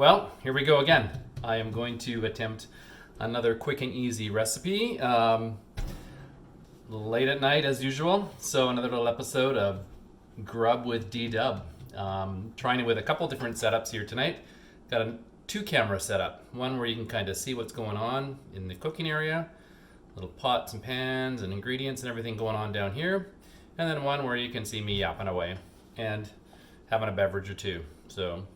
Well, here we go again. I am going to attempt another quick and easy recipe. Late at night as usual, so another little episode of Grub with DeeDub. Trying it with a couple different setups here tonight. Got a 2-camera setup. One where you can kind of see what's going on in the cooking area. Little pots and pans and ingredients and everything going on down here. And then one where you can see me yapping away and having a beverage or two. So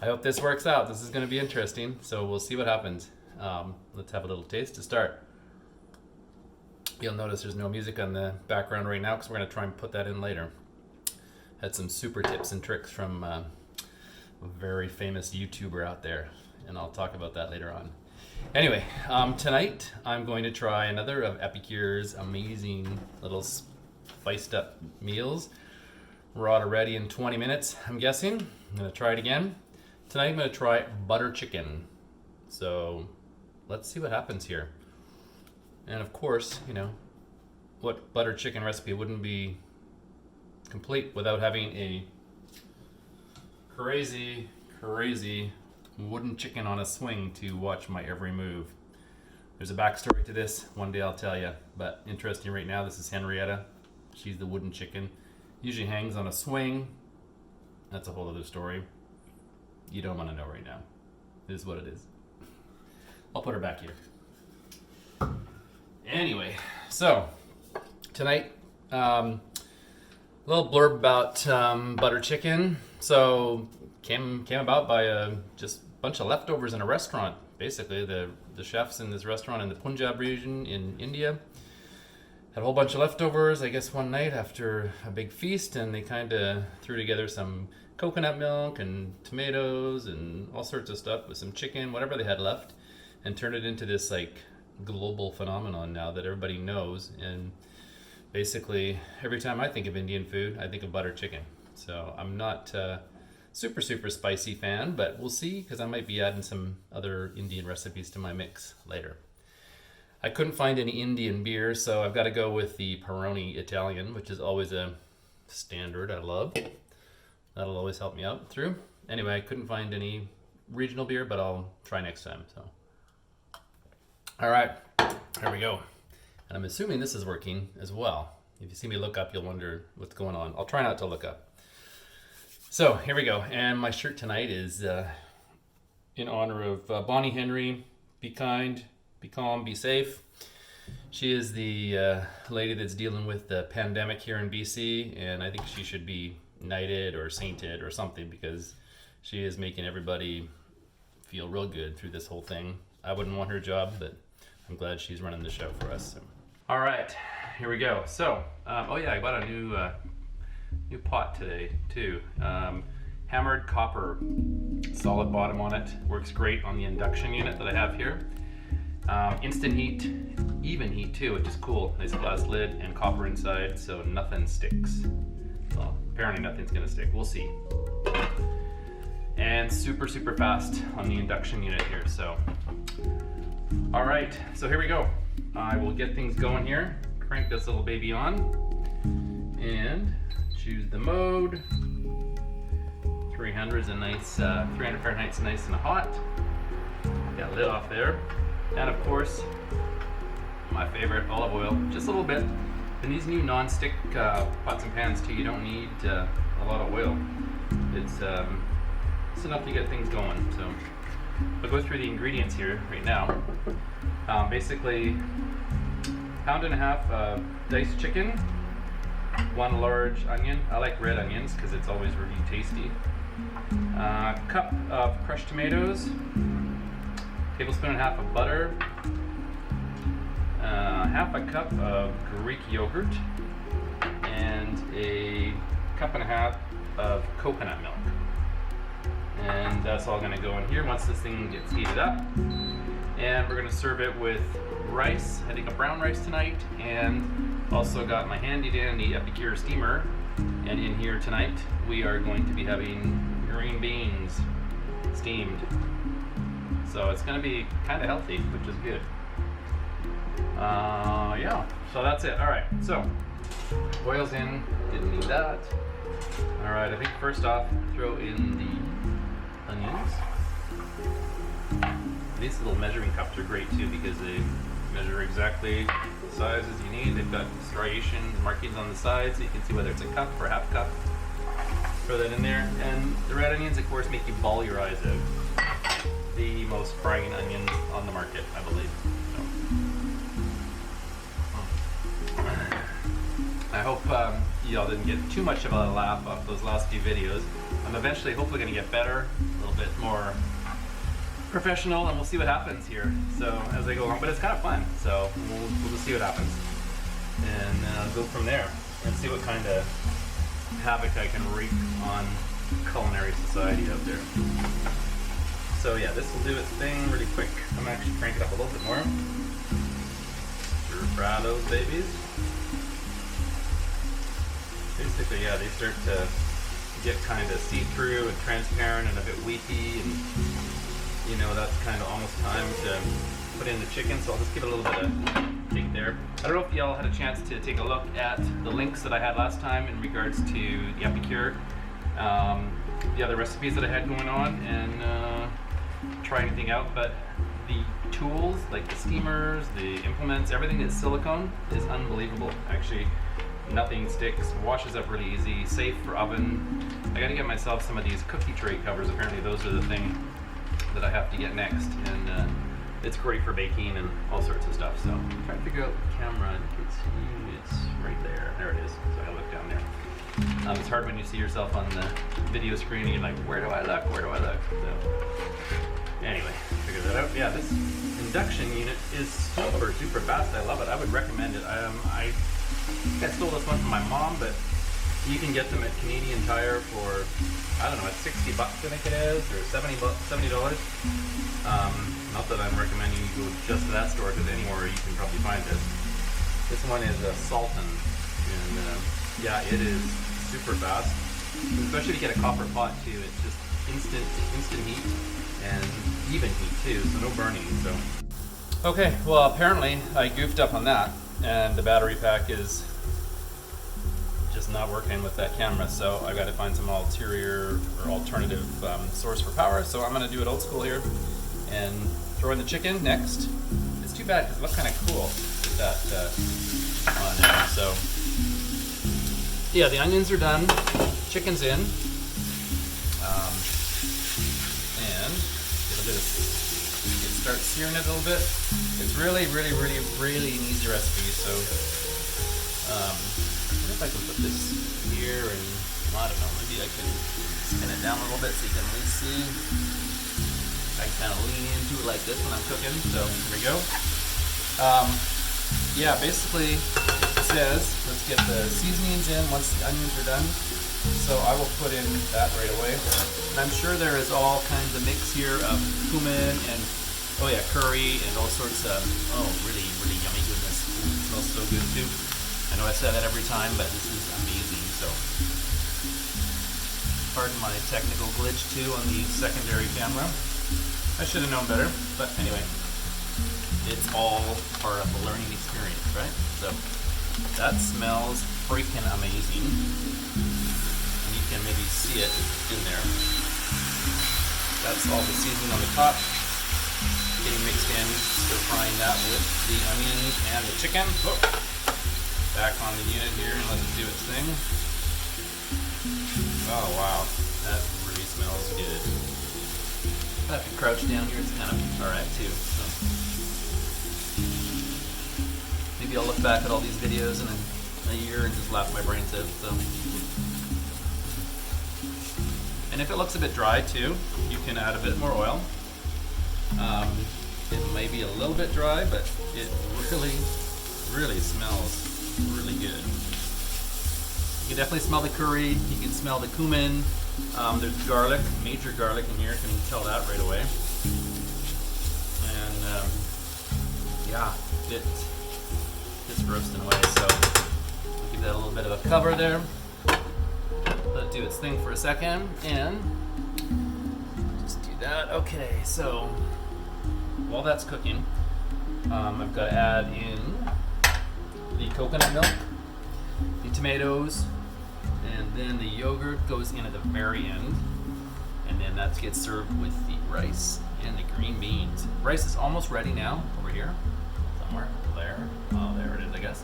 I hope this works out. This is going to be interesting. So we'll see what happens. Let's have a little taste to start. You'll notice there's no music on the background right now because we're going to try and put that in later. Had some super tips and tricks from a very famous YouTuber out there, and I'll talk about that later on. Anyway, tonight I'm going to try another of Epicure's amazing little spiced up meals. Raw to ready in 20 minutes, I'm guessing. I'm going to try it again. Tonight I'm going to try butter chicken. So let's see what happens here. And of course, you know, what butter chicken recipe wouldn't be complete without having a crazy wooden chicken on a swing to watch my every move. There's a backstory to this. One day I'll tell you. But interesting right now, this is Henrietta. She's the wooden chicken. Usually hangs on a swing. That's a whole other story. You don't want to know right now. It is what it is. I'll put her back here. Anyway, so tonight, little blurb about butter chicken. So came about by just a bunch of leftovers in a restaurant. Basically, the chefs in this restaurant in the Punjab region in India had a whole bunch of leftovers, I guess, one night after a big feast, and they kind of threw together some coconut milk and tomatoes and all sorts of stuff with some chicken, whatever they had left, and turned it into this like global phenomenon now that everybody knows. And basically every time I think of Indian food, I think of butter chicken. So I'm not super spicy fan, but we'll see, because I might be adding some other Indian recipes to my mix later. I couldn't find any Indian beer, so I've got to go with the Peroni Italian, which is always a standard I love. That'll always help me out through. Anyway, I couldn't find any regional beer, but I'll try next time. So, all right, here we go. And I'm assuming this is working as well. If you see me look up, you'll wonder what's going on. I'll try not to look up. So here we go. And my shirt tonight is in honor of Bonnie Henry. Be kind, be calm, be safe. She is the lady that's dealing with the pandemic here in BC, and I think she should be knighted or sainted or something, because she is making everybody feel real good through this whole thing. I wouldn't want her job, but I'm glad she's running the show for us. So. All right, here we go. So, oh yeah, I bought a new pot today too. Hammered copper, solid bottom on it. Works great on the induction unit that I have here. Instant heat, even heat too, which is cool. Nice glass lid and copper inside, so nothing sticks. Well, apparently nothing's gonna stick. We'll see. And super fast on the induction unit here. So, all right. So here we go. I will get things going here. Crank this little baby on and choose the mode. 300 is a nice 300 Fahrenheit's nice and hot. Got lid off there, and of course my favorite, olive oil, just a little bit. And these new non-stick pots and pans too, you don't need a lot of oil. It's enough to get things going. So I'll go through the ingredients here right now. Basically, 1.5 pounds of diced chicken, 1 large onion. I like red onions because it's always really tasty. A cup of crushed tomatoes, tablespoon and a half of butter, half a cup of Greek yogurt, and a cup and a half of coconut milk. And that's all going to go in here once this thing gets heated up. And we're going to serve it with rice. I think a brown rice tonight, and also got my handy dandy Epicure steamer. And in here tonight we are going to be having green beans steamed. So it's going to be kind of healthy, which is good. Yeah, so that's it. All right, so oil's in, didn't need that. All right, I think first off, throw in the onions. These little measuring cups are great too because they measure exactly the size as you need. They've got striations, markings on the sides so you can see whether it's a cup or half cup. Throw that in there. And the red onions, of course, make you bawl your eyes out. The most frying onions on the market, I believe. So. I hope y'all didn't get too much of a laugh off those last few videos. I'm eventually hopefully going to get better, a little bit more professional, and we'll see what happens here. So as I go along, but it's kind of fun. So we'll just see what happens, and go from there and see what kind of havoc I can wreak on culinary society out there. So yeah, this will do its thing really quick. I'm gonna actually crank it up a little bit more. Stir fry those babies. Basically, yeah, they start to get kind of see-through and transparent and a bit weepy, and you know that's kind of almost time to put in the chicken. So I'll just give it a little bit of take there. I don't know if y'all had a chance to take a look at the links that I had last time in regards to the Epicure, the other recipes that I had going on, and try anything out. But the tools, like the steamers, the implements, everything that's silicone is unbelievable. Actually, nothing sticks, washes up really easy, safe for oven. I gotta get myself some of these cookie tray covers. Apparently those are the thing that I have to get next, and it's great for baking and all sorts of stuff. So I'm trying to figure out the camera. I think it's right there. There it is. So I look down there. It's hard when you see yourself on the video screen and you're like, where do I look? Where do I look? So anyway, figure that out. Yeah, this induction unit is super fast. I love it. I would recommend it. I think I stole this one from my mom, but you can get them at Canadian Tire for, I don't know, it's $60 I think it is, or $70. Not that I'm recommending you go just to that store, because anywhere you can probably find this. This one is a Sultan, and yeah, it is super fast. Especially if you get a copper pot too. It's just instant heat and even heat too, so no burning. So okay, well apparently I goofed up on that, and the battery pack is just not working with that camera, so I got to find some ulterior or alternative source for power. So I'm going to do it old school here and throw in the chicken next. It's too bad because it looks kind of cool with that on there. So yeah, the onions are done, chicken's in, and it starts searing it a little bit. It's really an easy recipe. So I wonder if I can put this here, and I don't know, maybe I can spin it down a little bit so you can at least see. I kind of lean into it like this when I'm cooking. So here we go. Yeah, basically it says let's get the seasonings in once the onions are done. So I will put in that right away. And I'm sure there is all kinds of mix here of cumin and curry and all sorts of really yummy goodness. Ooh, it smells so good too. I know I say that every time, but this is amazing. So pardon my technical glitch too on the secondary camera. I should have known better, but anyway, it's all part of the learning experience, right? So that smells freaking amazing, and you can maybe see it in there. That's all the seasoning on the top, getting mixed in, stir frying that with the onions and the chicken. Oh. Back on the unit here and let it do its thing. Oh wow, that really smells good. I have to crouch down here, it's kind of alright too. So maybe I'll look back at all these videos in a year and just laugh my brains out. So, and if it looks a bit dry too, you can add a bit more oil. It may be a little bit dry, but it really smells really good. You can definitely smell the curry, you can smell the cumin. There's garlic, major garlic in here, you can tell that right away. And yeah, it's roasting away, so I'll give that a little bit of a cover there. Let it do its thing for a second, and just do that. Okay, so while that's cooking, I've got to add in the coconut milk, the tomatoes, and then the yogurt goes in at the very end, and then that gets served with the rice and the green beans. Rice is almost ready now, over here, somewhere, there. Oh, there it is, I guess.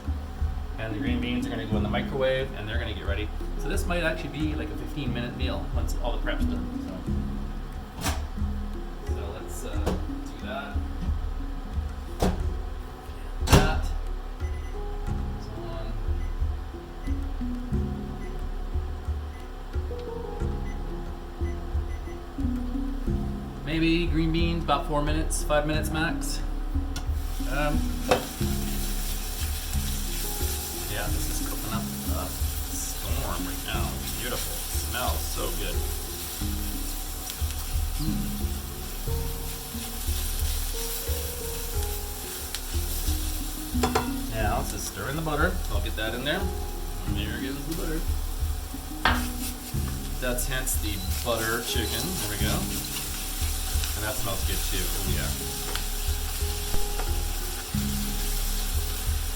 And the green beans are gonna go in the microwave, and they're gonna get ready. So this might actually be like a 15-minute meal once all the prep's done. So let's do that. That. On. Maybe green beans, about 4 minutes, 5 minutes max. Yeah, this is cooking up a storm right now. Beautiful. Smells so good. Now let's just stir in the butter. I'll get that in there. And there goes the butter. That's hence the butter chicken. There we go. And that smells good too. Oh yeah.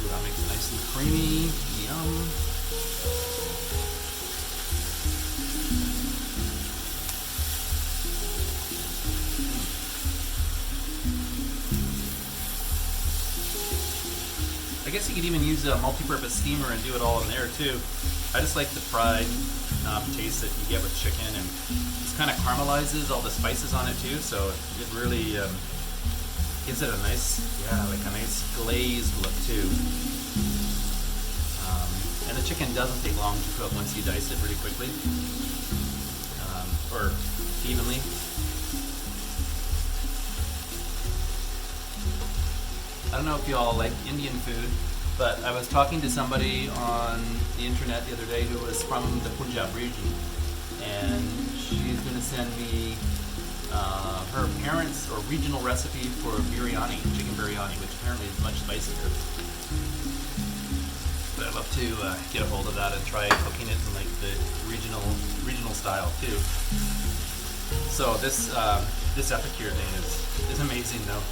Ooh, that makes it nice and creamy. Yum. I guess you could even use a multi-purpose steamer and do it all in there too. I just like the fried taste that you get with chicken, and this kind of caramelizes all the spices on it too, so it really gives it a nice, like a nice glazed look too. And the chicken doesn't take long to cook once you dice it pretty quickly, or evenly. I don't know if y'all like Indian food, but I was talking to somebody on the internet the other day who was from the Punjab region, and she's going to send me her parents' or regional recipe for biryani, chicken biryani, which apparently is much spicier. But I'd love to get a hold of that and try cooking it in like the regional style too. So this Epicure thing is amazing though.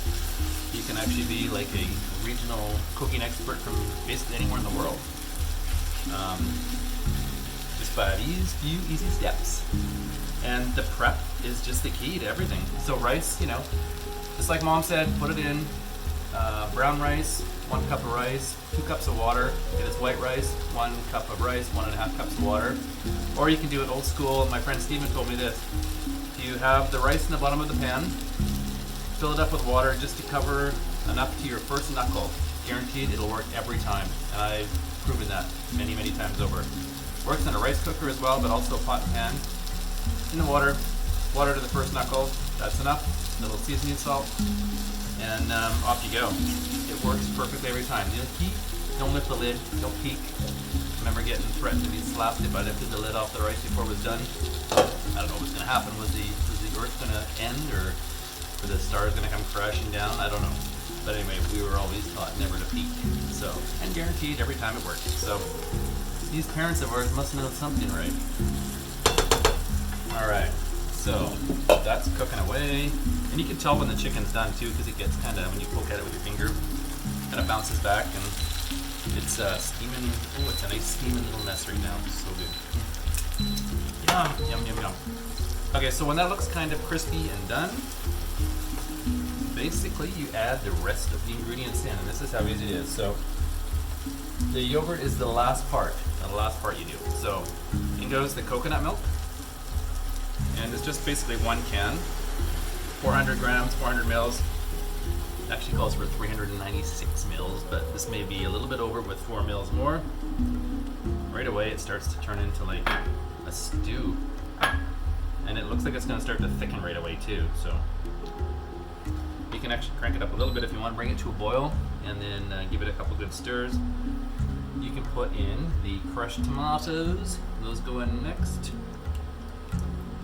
You can actually be like a regional cooking expert from basically anywhere in the world, just by these few easy steps. And the prep is just the key to everything. So rice, you know, just like Mom said, put it in. Brown rice, 1 cup of rice, 2 cups of water. If it's white rice, 1 cup of rice, 1.5 cups of water. Or you can do it old school. My friend Steven told me this. You have the rice in the bottom of the pan. Fill it up with water just to cover enough to your first knuckle. Guaranteed it'll work every time. And I've proven that many, many times over. Works in a rice cooker as well, but also pot and pan. In the water, water to the first knuckle. That's enough. A little seasoning salt. And off you go. It works perfectly every time. Don't peek. Don't lift the lid. Don't peek. Remember getting threatened to be slapped if I lifted the lid off the rice before it was done. I don't know what's going to happen. Was the earth going to end, or were the stars going to come crashing down? I don't know. But anyway, we were always taught never to peek. So, and guaranteed every time it works. So, these parents of ours must know something, right? Alright, so that's cooking away. And you can tell when the chicken's done too, because it gets kind of, when you poke at it with your finger, kind of bounces back, and it's steaming. Oh, it's a nice steaming little mess right now. It's so good. Yum, yum, yum, yum. Okay, so when that looks kind of crispy and done, basically you add the rest of the ingredients in, and this is how easy it is. So the yogurt is the last part you do. So in goes the coconut milk, and it's just basically 1 can, 400 grams, 400 mils. Actually calls for 396 mils, but this may be a little bit over with 4 mils more. Right away it starts to turn into like a stew, and it looks like it's going to start to thicken right away too. So you can actually crank it up a little bit if you want, bring it to a boil, and then give it a couple good stirs. You can put in the crushed tomatoes. Those go in next.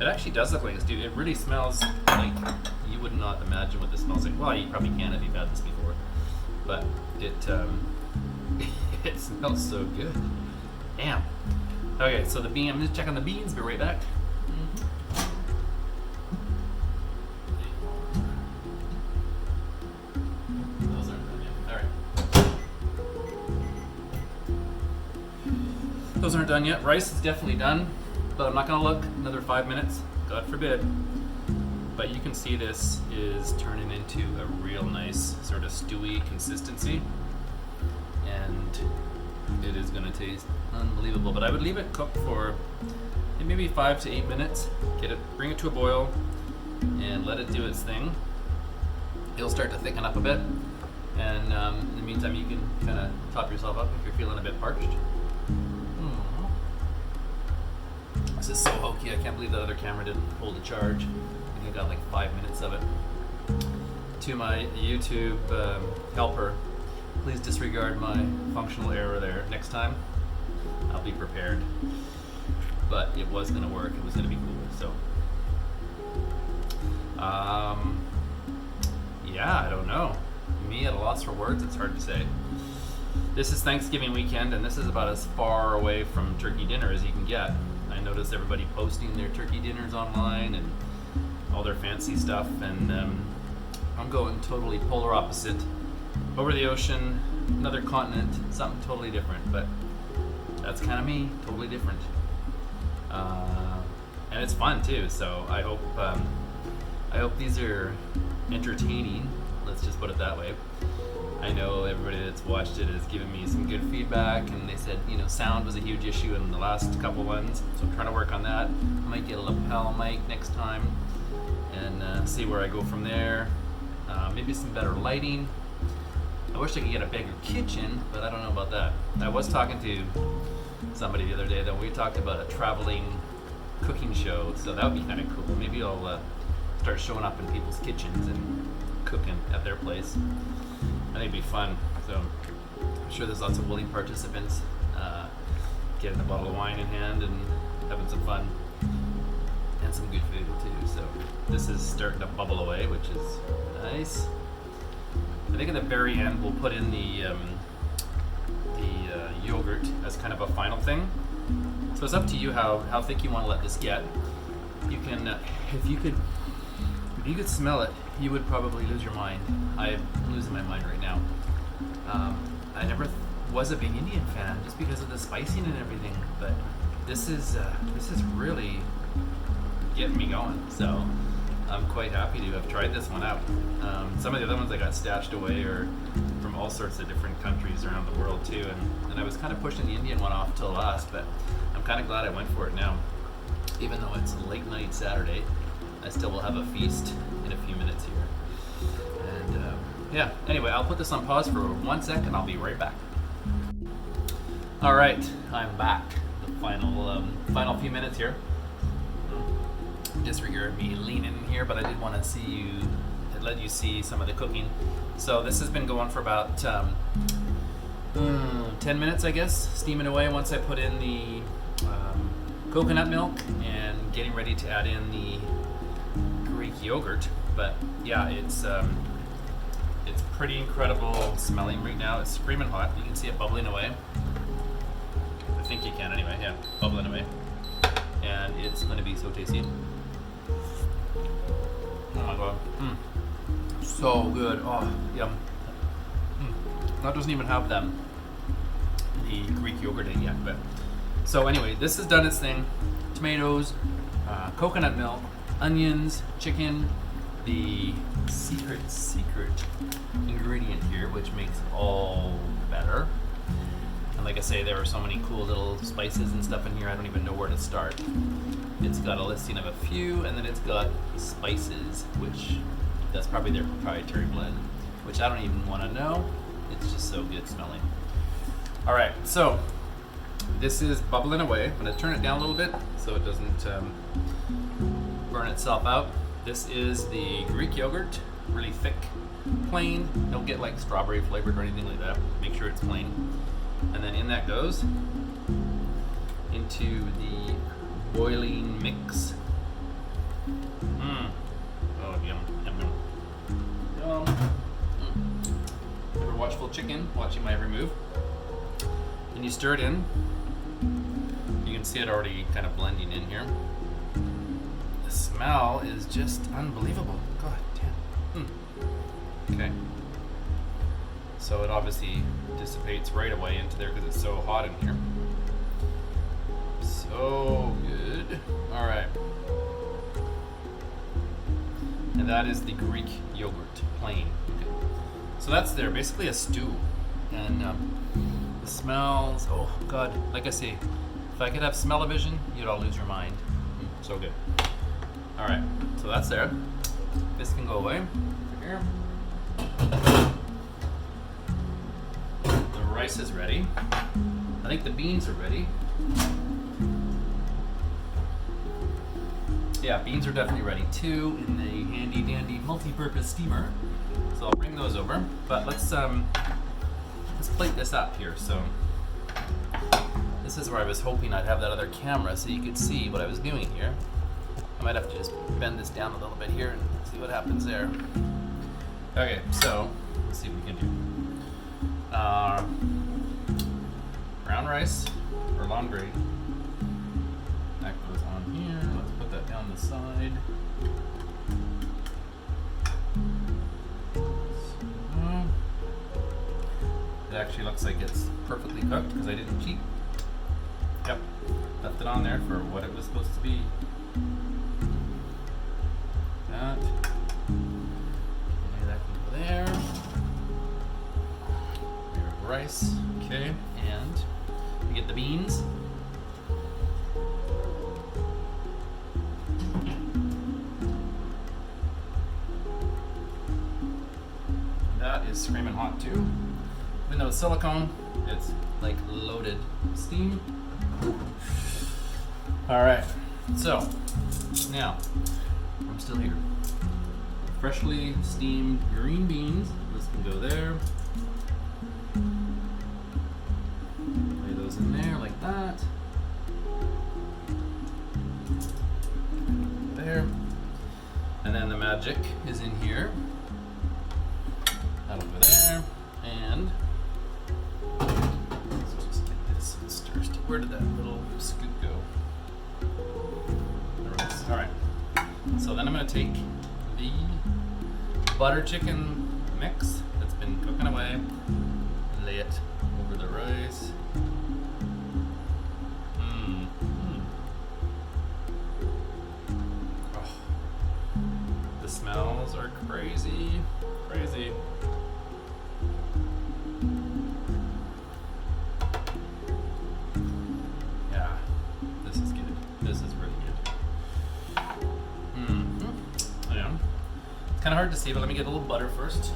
It actually does look like a stew. It really smells like you would not imagine what this smells like. Well, you probably can if you've had this before, but it it smells so good. Damn. Okay, so the bean. I'm just checking the beans. Be right back. Those aren't done yet. All right. Those aren't done yet. Rice is definitely done, but I'm not gonna look another 5 minutes. God forbid. But you can see this is turning into a real nice sort of stewy consistency, and it is going to taste unbelievable. But I would leave it cooked for maybe 5 to 8 minutes. Bring it to a boil, and let it do its thing. It'll start to thicken up a bit, and in the meantime, you can kind of top yourself up if you're feeling a bit parched. This is so hokey. I can't believe the other camera didn't hold a charge. I think I got like 5 minutes of it. To my YouTube helper, please disregard my functional error there. Next time, I'll be prepared. But it was going to work. It was going to be cool. So, yeah, I don't know. Me at a loss for words. It's hard to say. This is Thanksgiving weekend, and this is about as far away from turkey dinner as you can get. I noticed everybody posting their turkey dinners online and all their fancy stuff, and I'm going totally polar opposite. Over the ocean, another continent, something totally different, but that's kind of me, totally different. And it's fun too, so I hope these are entertaining, let's just put it that way. I know everybody that's watched it has given me some good feedback, and they said, sound was a huge issue in the last couple ones, so I'm trying to work on that. I might get a lapel mic next time and see where I go from there. Maybe some better lighting. I wish I could get a bigger kitchen, but I don't know about that. I was talking to somebody the other day that we talked about a traveling cooking show, so that would be kind of cool. Maybe I'll start showing up in people's kitchens and cooking at their place. I think it'd be fun. So I'm sure there's lots of willing participants getting a bottle of wine in hand and having some fun and some good food too. So this is starting to bubble away, which is nice. I think at the very end we'll put in the yogurt as kind of a final thing. So it's up to you how thick you want to let this get. You can, if you could smell it, you would probably lose your mind. I'm losing my mind right now. I never was a big Indian fan just because of the spicing and everything, but this is really getting me going. So I'm quite happy to have tried this one out. Some of the other ones I got stashed away are from all sorts of different countries around the world too, and I was kind of pushing the Indian one off till last, but I'm kind of glad I went for it now. Even though it's a late night Saturday, I still will have a feast in a few minutes here. And yeah, anyway, I'll put this on pause for 1 second. I'll be right back. All right, I'm back. The final few minutes here. Disregard me leaning here, but I did want to let you see some of the cooking. So this has been going for about 10 minutes, I guess, steaming away once I put in the coconut milk and getting ready to add in the Greek yogurt. But yeah, it's pretty incredible smelling right now. It's screaming hot. You can see it bubbling away. I think you can anyway. Yeah, bubbling away. And it's going to be so tasty. Oh my god. So good. Oh, yum. That doesn't even have the Greek yogurt in it yet. But so anyway, this has done its thing. Tomatoes, coconut milk, onions, chicken, the secret ingredient here, which makes it all better. And like I say, there are so many cool little spices and stuff in here, I don't even know where to start. It's got a listing of a few, and then it's got spices, which that's probably their proprietary blend, which I don't even want to know. It's just so good smelling. All right, so this is bubbling away. I'm going to turn it down a little bit so it doesn't burn itself out. This is the Greek yogurt, really thick, plain. Don't get like strawberry flavored or anything like that. Make sure it's plain. And then in that goes into the boiling mix. Oh, yum, yum, yum. Ever watchful chicken, watching my every move. And you stir it in. You can see it already kind of blending in here. The smell is just unbelievable. God damn. Okay. So it obviously dissipates right away into there because it's so hot in here. So good. All right. And that is the Greek yogurt, plain. Okay. So that's there, basically a stew. And the smells, oh God, like I say, if I could have smell-o-vision, you'd all lose your mind. So good. All right, so that's there. This can go away. Over here. The rice is ready. I think the beans are ready. Yeah, beans are definitely ready too in the handy dandy multi-purpose steamer. So I'll bring those over. But let's plate this up here. So this is where I was hoping I'd have that other camera so you could see what I was doing here. I might have to just bend this down a little bit here and see what happens there. Okay, so let's see what we can do. Brown rice or long gravy. That goes on here. Let's put that down the side. So, it actually looks like it's perfectly cooked because I didn't cheat. Yep, left it on there for what it was supposed to be. That. Okay, that can go there. There's rice. Okay, and we get the beans. That is screaming hot too. Even though it's silicone, it's like loaded steam. All right, so now I'm still here. Freshly steamed green beans. This can go there. Lay those in there like that. There. And then the magic is in here. That'll go there. And let's just get this stir. Where did that little scoop go? There it is. All right. So then I'm going to take the butter chicken mix that's been cooking away, lay it over the rice. Oh, the smells are crazy, crazy. Yeah, this is good. This is really good. Yeah. It's kind of hard to see, but let me get a little butter first.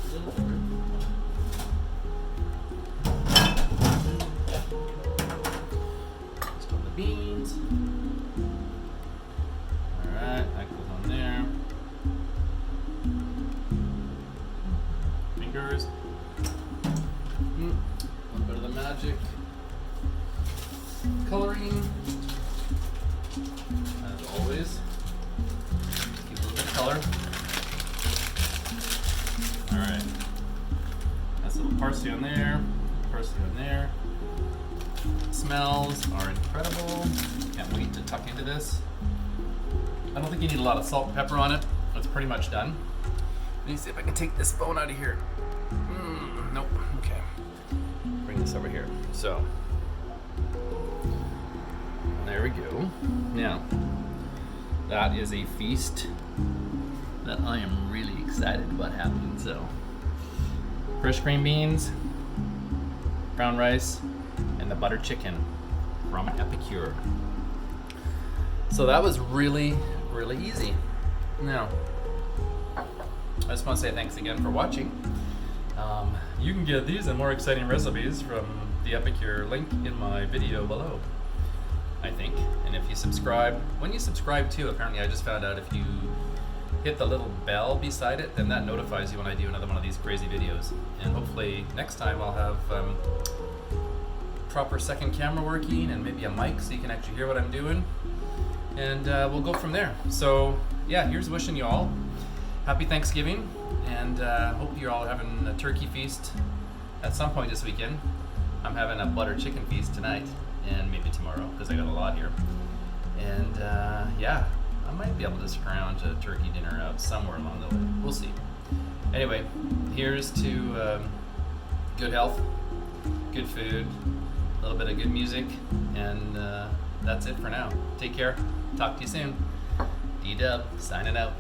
A little butter. Just on the beans. Alright, that goes on there. Fingers. A little bit of the magic. Coloring. As always. Give a little bit of color. Alright. That's a little parsley on there. Parsley on there. Smells are incredible. Can't wait to tuck into this. I don't think you need a lot of salt and pepper on it. It's pretty much done. Let me see if I can take this bone out of here. Nope. Okay. Bring this over here. So, there we go. Now, that is a feast that I am really excited about happening. So, fresh green beans, brown rice, and the butter chicken from Epicure. So that was really, really easy. Now, I just want to say thanks again for watching. You can get these and more exciting recipes from the Epicure link in my video below, I think. And if you subscribe, when you subscribe too, apparently I just found out if you hit the little bell beside it, then that notifies you when I do another one of these crazy videos. And hopefully next time I'll have proper second camera working and maybe a mic so you can actually hear what I'm doing. And we'll go from there. So yeah, here's wishing you all happy Thanksgiving, and hope you're all having a turkey feast at some point this weekend. I'm having a butter chicken feast tonight and maybe tomorrow because I got a lot here. And yeah, I might be able to scrounge a turkey dinner out somewhere along the way. We'll see. Anyway, here's to good health, good food, a little bit of good music, and that's it for now. Take care. Talk to you soon. DeeDub signing out.